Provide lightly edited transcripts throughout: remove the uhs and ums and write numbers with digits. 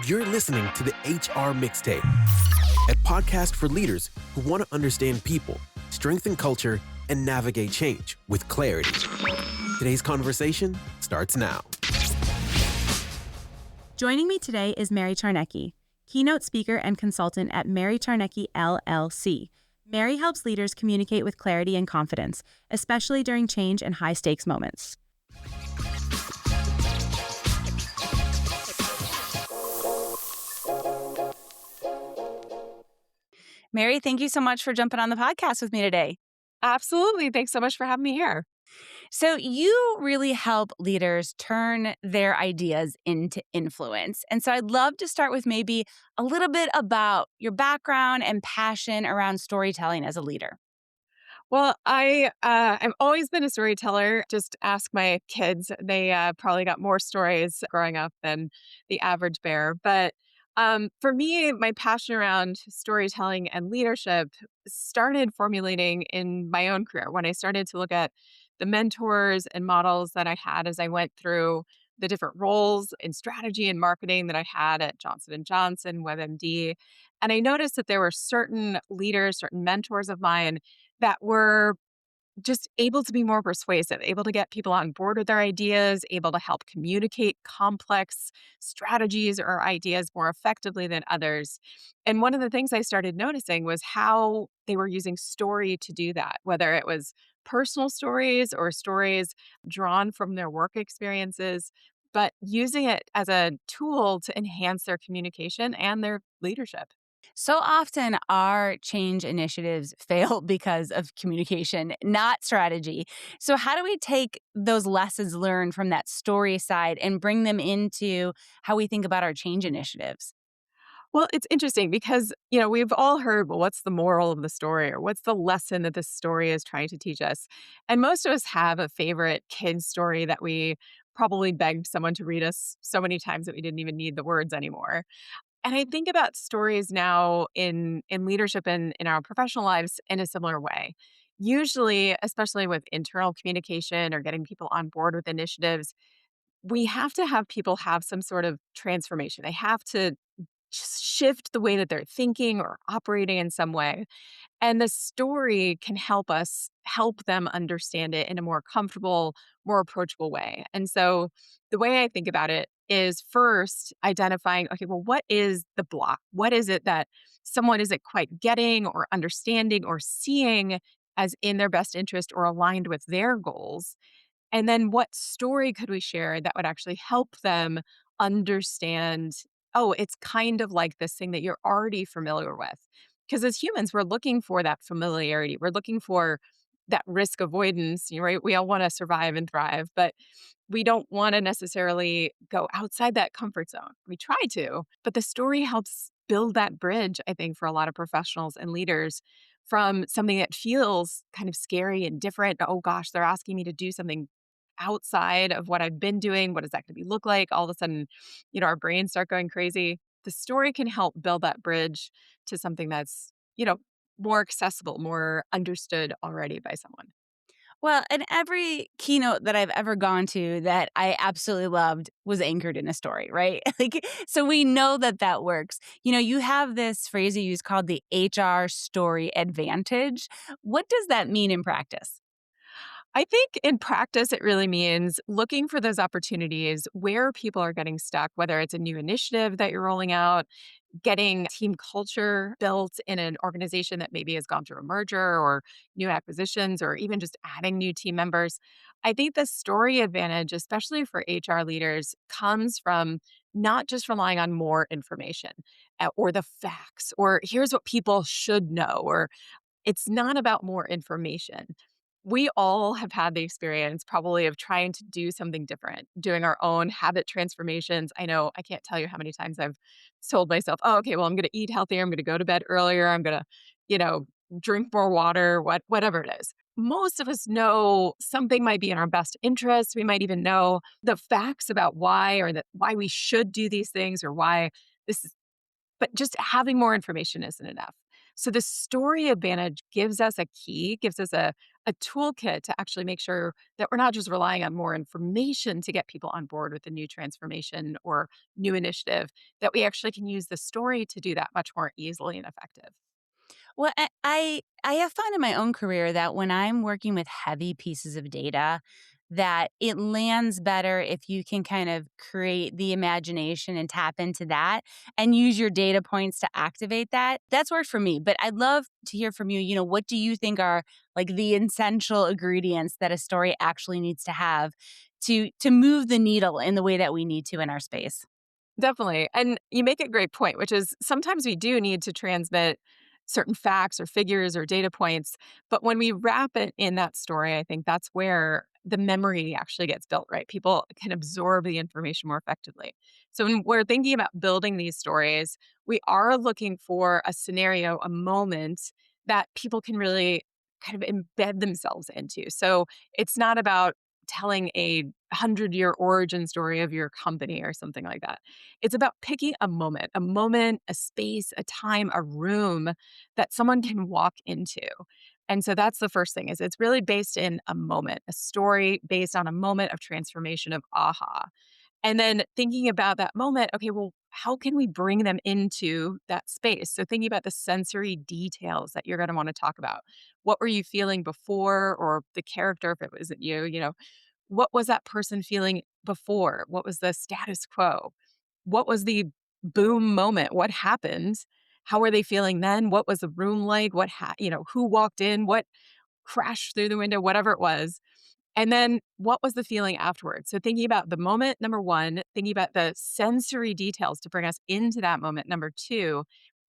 You're listening to the HR Mixtape, a podcast for leaders who want to understand people, strengthen culture, and navigate change with clarity. Today's conversation starts now. Joining me today is Mary Czarnecki, keynote speaker and consultant at Mary Czarnecki LLC. Mary helps leaders communicate with clarity and confidence, especially during change and high-stakes moments. Mary, thank you so much for jumping on the podcast with me today. Absolutely. Thanks so much for having me here. So you really help leaders turn their ideas into influence. And so I'd love to start with maybe a little bit about your background and passion around storytelling as a leader. Well, I've always been a storyteller. Just ask my kids. They probably got more stories growing up than the average bear. But for me, my passion around storytelling and leadership started formulating in my own career when I started to look at the mentors and models that I had as I went through the different roles in strategy and marketing that I had at Johnson & Johnson, WebMD. And I noticed that there were certain leaders, certain mentors of mine that were just able to be more persuasive, able to get people on board with their ideas, able to help communicate complex strategies or ideas more effectively than others. And one of the things I started noticing was how they were using story to do that, whether it was personal stories or stories drawn from their work experiences, but using it as a tool to enhance their communication and their leadership. So often our change initiatives fail because of communication, not strategy. So how do we take those lessons learned from that story side and bring them into how we think about our change initiatives? Well, it's interesting because, we've all heard, well, what's the moral of the story or what's the lesson that this story is trying to teach us? And most of us have a favorite kid story that we probably begged someone to read us so many times that we didn't even need the words anymore. And I think about stories now in leadership and in our professional lives in a similar way. Usually, especially with internal communication or getting people on board with initiatives, we have to have people have some sort of transformation. They have to shift the way that they're thinking or operating in some way. And the story can help us help them understand it in a more comfortable, more approachable way. And so the way I think about it is first identifying, okay, well, what is the block? What is it that someone isn't quite getting or understanding or seeing as in their best interest or aligned with their goals? And then what story could we share that would actually help them understand, oh, it's kind of like this thing that you're already familiar with? Because as humans, we're looking for that familiarity. We're looking for that risk avoidance, right? We all want to survive and thrive, but we don't want to necessarily go outside that comfort zone. We try to, but the story helps build that bridge, I think, for a lot of professionals and leaders from something that feels kind of scary and different. Oh gosh, they're asking me to do something outside of what I've been doing. What is that going to be look like? All of a sudden, our brains start going crazy. The story can help build that bridge to something that's, more accessible, more understood already by someone. Well, and every keynote that I've ever gone to that I absolutely loved was anchored in a story, right? So we know that that works. You have this phrase you use called the HR story advantage. What does that mean in practice? I think in practice, it really means looking for those opportunities where people are getting stuck, whether it's a new initiative that you're rolling out, getting team culture built in an organization that maybe has gone through a merger or new acquisitions, or even just adding new team members. I think the story advantage, especially for HR leaders, comes from not just relying on more information or the facts, or here's what people should know, or it's not about more information. We all have had the experience probably of trying to do something different, doing our own habit transformations. I know I can't tell you how many times I've told myself, oh, okay, well, I'm going to eat healthier. I'm going to go to bed earlier. I'm going to, drink more water, whatever it is. Most of us know something might be in our best interest. We might even know the facts about why, or that why we should do these things, or why this is, but just having more information isn't enough. So the story advantage gives us a key, gives us a a toolkit to actually make sure that we're not just relying on more information to get people on board with a new transformation or new initiative, that we actually can use the story to do that much more easily and effective. Well, I have found in my own career that when I'm working with heavy pieces of data, that it lands better if you can kind of create the imagination and tap into that and use your data points to activate that. That's worked for me, but I'd love to hear from you, what do you think are like the essential ingredients that a story actually needs to have to move the needle in the way that we need to in our space? Definitely. And you make a great point, which is sometimes we do need to transmit certain facts or figures or data points. But when we wrap it in that story, I think that's where the memory actually gets built, right? People can absorb the information more effectively. So when we're thinking about building these stories, we are looking for a scenario, a moment that people can really kind of embed themselves into. So it's not about telling a 100-year origin story of your company or something like that. It's about picking a moment, a space, a time, a room that someone can walk into. And so that's the first thing is it's really based in a moment, a story based on a moment of transformation of aha. And then thinking about that moment, okay, well, how can we bring them into that space? So thinking about the sensory details that you're going to want to talk about. What were you feeling before or the character if it wasn't you, what was that person feeling before? What was the status quo? What was the boom moment? What happened? How were they feeling then? What was the room like? Who walked in? What crashed through the window? Whatever it was. And then what was the feeling afterwards? So thinking about the moment, number one, thinking about the sensory details to bring us into that moment, number two.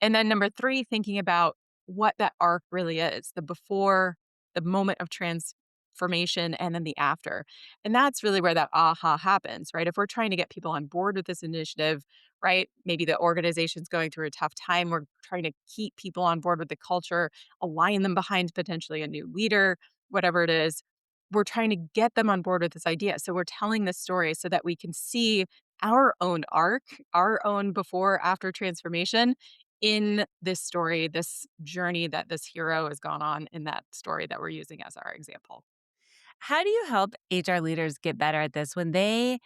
And then number three, thinking about what that arc really is, the before, the moment of transformation, and then the after. And that's really where that aha happens, right? If we're trying to get people on board with this initiative, right? Maybe the organization's going through a tough time. We're trying to keep people on board with the culture, align them behind potentially a new leader, whatever it is, we're trying to get them on board with this idea. So we're telling this story so that we can see our own arc, our own before after transformation in this story, this journey that this hero has gone on in that story that we're using as our example. How do you help HR leaders get better at this when they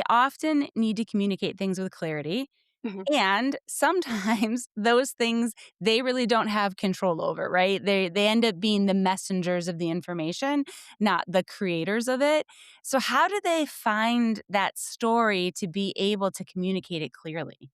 often need to communicate things with clarity and sometimes those things they really don't have control over, right? They end up being the messengers of the information, not the creators of it. So how do they find that story to be able to communicate it clearly?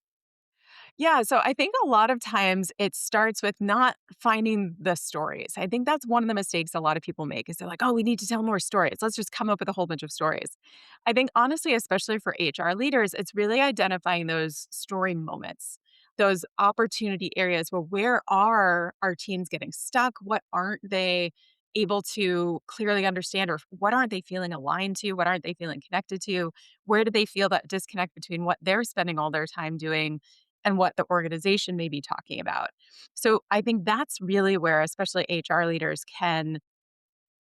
Yeah, so I think a lot of times it starts with not finding the stories. I think that's one of the mistakes a lot of people make is they're like, "Oh, we need to tell more stories. Let's just come up with a whole bunch of stories." I think honestly, especially for HR leaders, it's really identifying those story moments, those opportunity areas where are our teams getting stuck? What aren't they able to clearly understand or what aren't they feeling aligned to? What aren't they feeling connected to? Where do they feel that disconnect between what they're spending all their time doing and what the organization may be talking about. So I think that's really where especially HR leaders can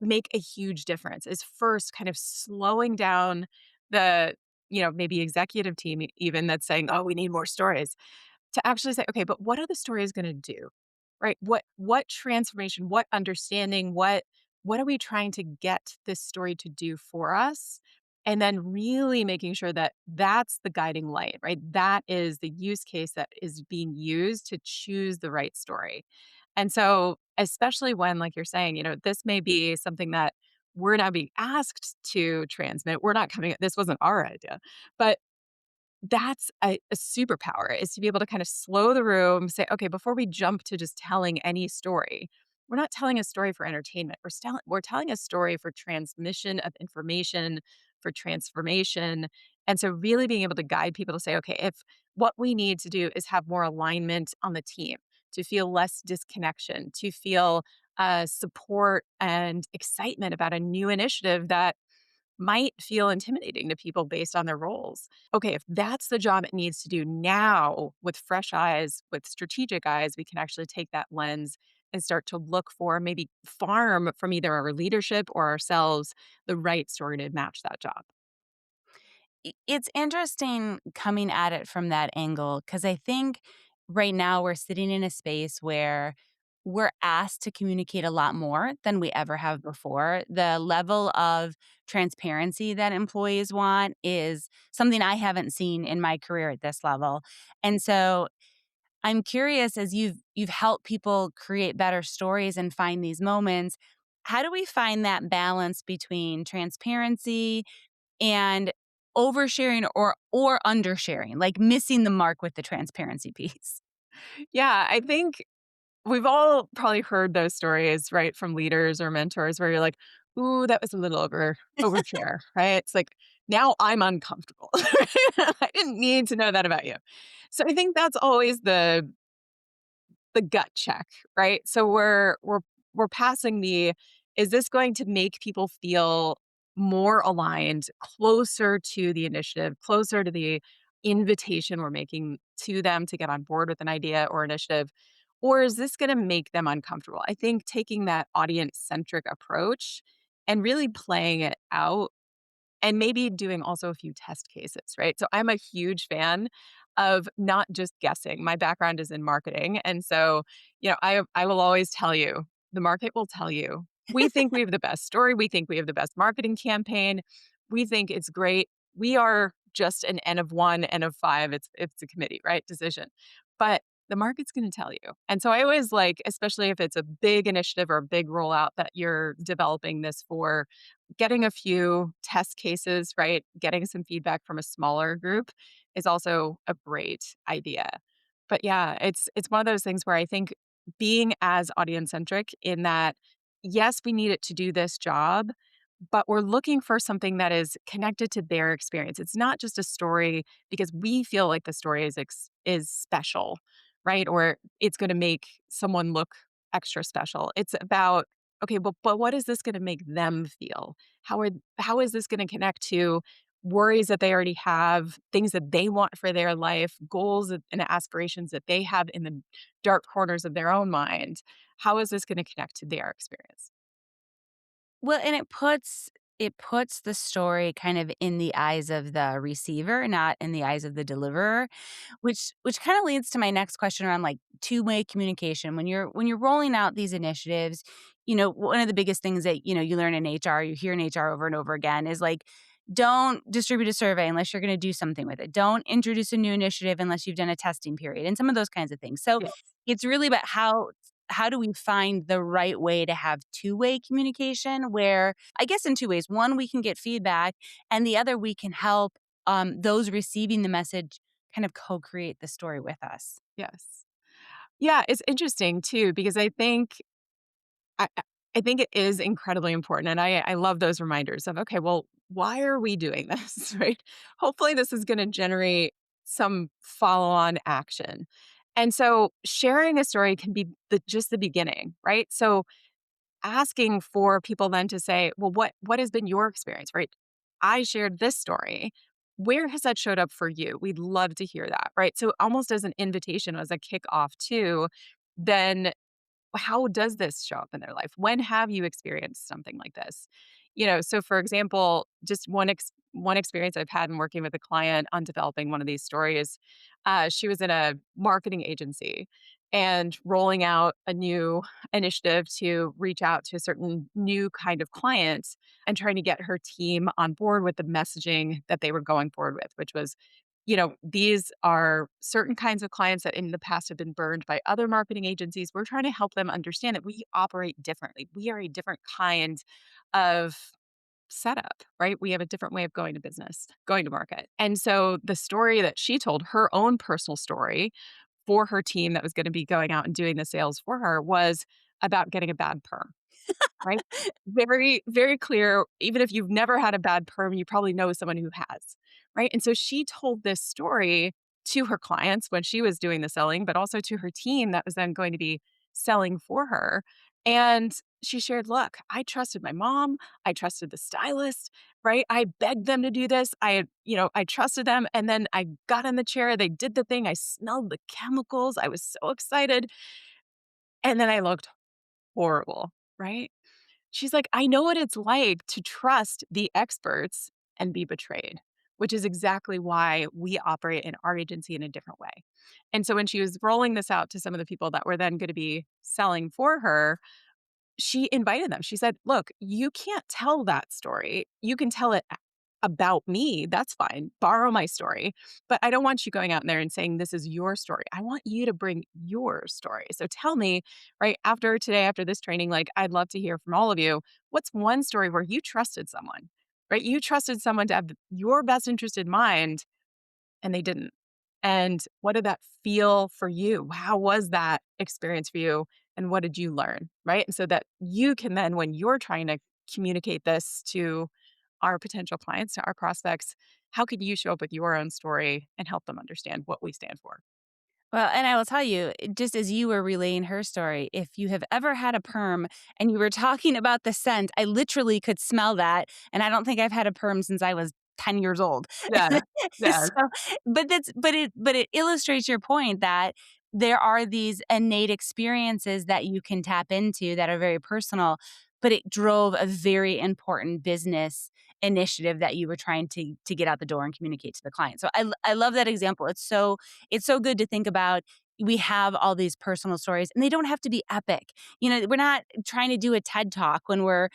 make a huge difference is first kind of slowing down the, maybe executive team even that's saying, "Oh, we need more stories." To actually say, "Okay, but what are the stories gonna do?" Right? What transformation, what understanding, what are we trying to get this story to do for us? And then really making sure that that's the guiding light, right? That is the use case that is being used to choose the right story. And so, especially when, like you're saying, this may be something that we're now being asked to transmit. We're not coming, this wasn't our idea, but that's a superpower is to be able to kind of slow the room, say, okay, before we jump to just telling any story, we're not telling a story for entertainment. We're telling a story for transmission of information, for transformation. And so really being able to guide people to say, okay, if what we need to do is have more alignment on the team, to feel less disconnection, to feel support and excitement about a new initiative that might feel intimidating to people based on their roles. Okay, if that's the job it needs to do now with fresh eyes, with strategic eyes, we can actually take that lens and start to look for maybe farm from either our leadership or ourselves the right story to match that job. It's interesting coming at it from that angle because I think right now we're sitting in a space where we're asked to communicate a lot more than we ever have before. The level of transparency that employees want is something I haven't seen in my career at this level. And so I'm curious, as you've helped people create better stories and find these moments, how do we find that balance between transparency and oversharing or undersharing, like missing the mark with the transparency piece? Yeah, I think we've all probably heard those stories, right, from leaders or mentors where you're like, "Ooh, that was a little overshare," right? It's like, now I'm uncomfortable. I didn't need to know that about you. So I think that's always the gut check, right? So we're passing the, is this going to make people feel more aligned, closer to the initiative, closer to the invitation we're making to them to get on board with an idea or initiative? Or is this going to make them uncomfortable? I think taking that audience centric approach and really playing it out and maybe doing also a few test cases, right? So I'm a huge fan of not just guessing. My background is in marketing. And so, I will always tell you, the market will tell you, we think we have the best story. We think we have the best marketing campaign. We think it's great. We are just an N of one, N of five. It's a committee, right? Decision. But the market's going to tell you. And so I always like, especially if it's a big initiative or a big rollout that you're developing this for, getting a few test cases, right? Getting some feedback from a smaller group is also a great idea. But yeah, it's one of those things where I think being as audience centric in that, yes, we need it to do this job, but we're looking for something that is connected to their experience. It's not just a story because we feel like the story is special, right? Or it's going to make someone look extra special. It's about, okay, but what is this going to make them feel? How is this going to connect to worries that they already have, things that they want for their life, goals and aspirations that they have in the dark corners of their own mind? How is this going to connect to their experience? Well, and it puts the story kind of in the eyes of the receiver, not in the eyes of the deliverer, which kind of leads to my next question around like two-way communication. When you're rolling out these initiatives, one of the biggest things that, you learn in HR, you hear in HR over and over again is like, don't distribute a survey unless you're going to do something with it. Don't introduce a new initiative unless you've done a testing period and some of those kinds of things. So Yeah. it's really about how do we find the right way to have two-way communication where I guess in two ways. One, we can get feedback, and the other, we can help those receiving the message kind of co-create the story with us. Yes. Yeah, it's interesting too because I think it is incredibly important, and I love those reminders of, okay, well, why are we doing this, right? Hopefully, this is gonna generate some follow-on action. And so sharing a story can be just the beginning, right? So asking for people then to say, well, what has been your experience, right? I shared this story. Where has that showed up for you? We'd love to hear that, right? So almost as an invitation, as a kickoff too, then how does this show up in their life? When have you experienced something like this? So for example, just one experience I've had in working with a client on developing one of these stories, she was in a marketing agency and rolling out a new initiative to reach out to a certain new kind of client and trying to get her team on board with the messaging that they were going forward with, which was, these are certain kinds of clients that in the past have been burned by other marketing agencies. We're trying to help them understand that we operate differently. We are a different kind of setup, right? We have a different way of going to business, going to market. And so the story that she told, her own personal story for her team that was going to be going out and doing the sales for her, was about getting a bad perm. Right? Very, very clear. Even if you've never had a bad perm, you probably know someone who has, right? And so she told this story to her clients when she was doing the selling, but also to her team that was then going to be selling for her. And she shared, look, I trusted my mom. I trusted the stylist, right? I begged them to do this. I trusted them. And then I got in the chair. They did the thing. I smelled the chemicals. I was so excited. And then I looked horrible, right? She's like, I know what it's like to trust the experts and be betrayed, which is exactly why we operate in our agency in a different way. And so when she was rolling this out to some of the people that were then going to be selling for her, she invited them. She said, "Look, you can't tell that story. You can tell it about me. That's fine. Borrow my story. But I don't want you going out there and saying, this is your story. I want you to bring your story. So tell me, right after today, after this training, like, I'd love to hear from all of you. What's one story where you trusted someone, right? You trusted someone to have your best interest in mind and they didn't. And what did that feel for you? How was that experience for you? And what did you learn? Right. And so that you can then, when you're trying to communicate this to our potential clients, to our prospects, how could you show up with your own story and help them understand what we stand for? Well, and I will tell you, just as you were relaying her story, if you have ever had a perm and you were talking about the scent, I literally could smell that. And I don't think I've had a perm since I was 10 years old. Yeah. Yeah. So, but it illustrates your point that there are these innate experiences that you can tap into that are very personal, but it drove a very important business initiative that you were trying to get out the door and communicate to the client. So I love that example. It's so good to think about. We have all these personal stories and they don't have to be epic. We're not trying to do a TED talk when we're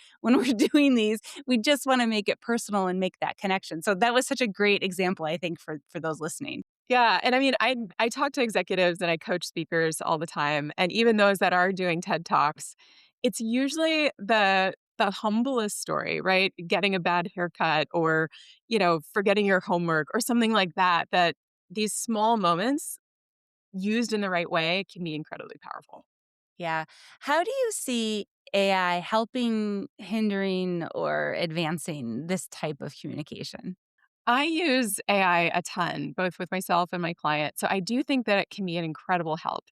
doing these. We just want to make it personal and make that connection. So that was such a great example, I think, for those listening. Yeah, and I mean, I talk to executives and I coach speakers all the time, and even those that are doing TED Talks, it's usually the humblest story, right? Getting a bad haircut or, forgetting your homework or something like that, that these small moments used in the right way can be incredibly powerful. Yeah. How do you see AI helping, hindering, or advancing this type of communication? I use AI a ton, both with myself and my client. So I do think that it can be an incredible help.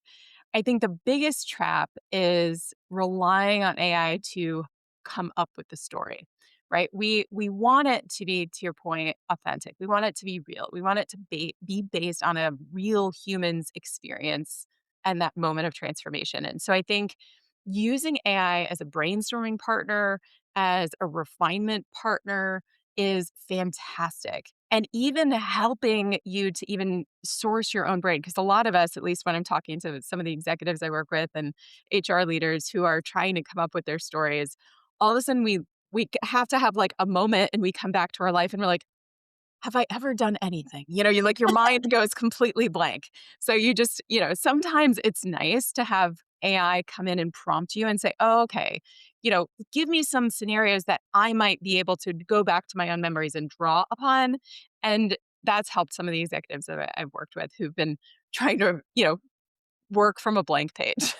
I think the biggest trap is relying on AI to come up with the story, right? We want it to be, to your point, authentic. We want it to be real. We want it to be based on a real human's experience and that moment of transformation. And so I think using AI as a brainstorming partner, as a refinement partner, is fantastic. And even helping you to even source your own brain. Because a lot of us, at least when I'm talking to some of the executives I work with and HR leaders who are trying to come up with their stories, all of a sudden we have to have like a moment and we come back to our life and we're like, have I ever done anything? You like your mind goes completely blank. So you just, sometimes it's nice to have AI come in and prompt you and say, oh, okay, give me some scenarios that I might be able to go back to my own memories and draw upon. And that's helped some of the executives that I've worked with who've been trying to, work from a blank page.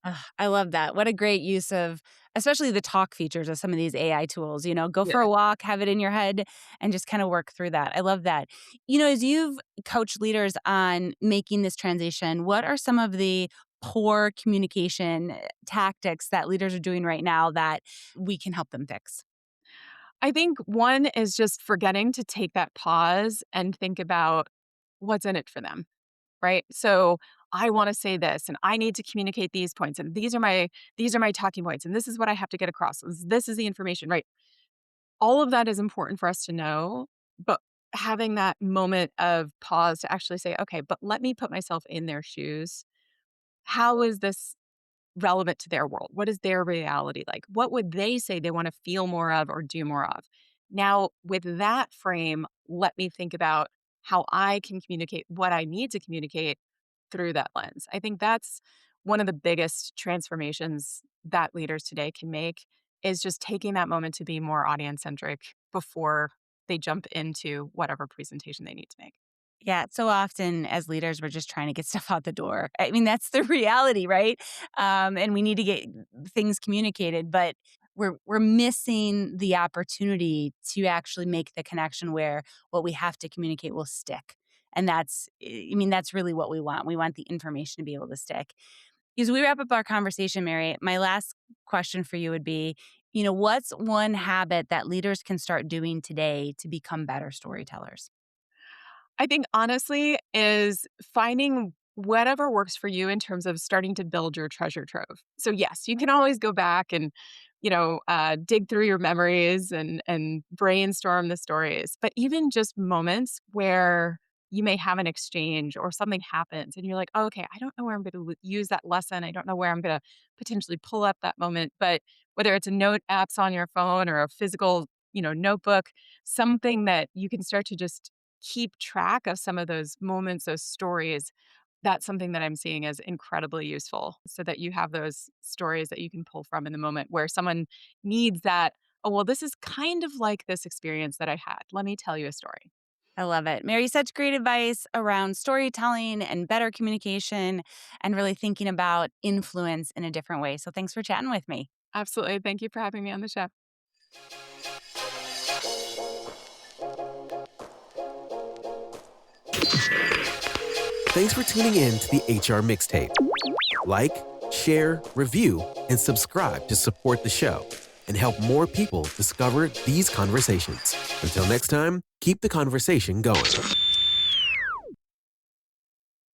Ugh, I love that. What a great use of, especially the talk features of some of these AI tools. Go for Yeah. a walk, have it in your head, and just kind of work through that. I love that. As you've coached leaders on making this transition, what are some of the poor communication tactics that leaders are doing right now that we can help them fix? I think one is just forgetting to take that pause and think about what's in it for them. Right? So I want to say this and I need to communicate these points and these are my talking points and this is what I have to get across. This is the information, right? All of that is important for us to know, but having that moment of pause to actually say, okay, but let me put myself in their shoes. How is this relevant to their world? What is their reality like? What would they say they want to feel more of or do more of? Now, with that frame, let me think about how I can communicate what I need to communicate through that lens. I think that's one of the biggest transformations that leaders today can make is just taking that moment to be more audience centric before they jump into whatever presentation they need to make. Yeah, so often as leaders, we're just trying to get stuff out the door. I mean, that's the reality, right? And we need to get things communicated, but we're missing the opportunity to actually make the connection where what we have to communicate will stick. And that's really what we want. We want the information to be able to stick. As we wrap up our conversation, Mary, my last question for you would be, what's one habit that leaders can start doing today to become better storytellers? I think honestly is finding whatever works for you in terms of starting to build your treasure trove. So yes, you can always go back and dig through your memories and brainstorm the stories. But even just moments where you may have an exchange or something happens and you're like, oh, okay, I don't know where I'm going to use that lesson. I don't know where I'm going to potentially pull up that moment. But whether it's a note apps on your phone or a physical, notebook, something that you can start to just keep track of some of those moments, those stories. That's something that I'm seeing as incredibly useful so that you have those stories that you can pull from in the moment where someone needs that. Oh, well, this is kind of like this experience that I had. Let me tell you a story. I love it. Mary, such great advice around storytelling and better communication and really thinking about influence in a different way. So thanks for chatting with me. Absolutely. Thank you for having me on the show. Thanks for tuning in to the HR Mixtape. Like, share, review, and subscribe to support the show and help more people discover these conversations. Until next time, keep the conversation going.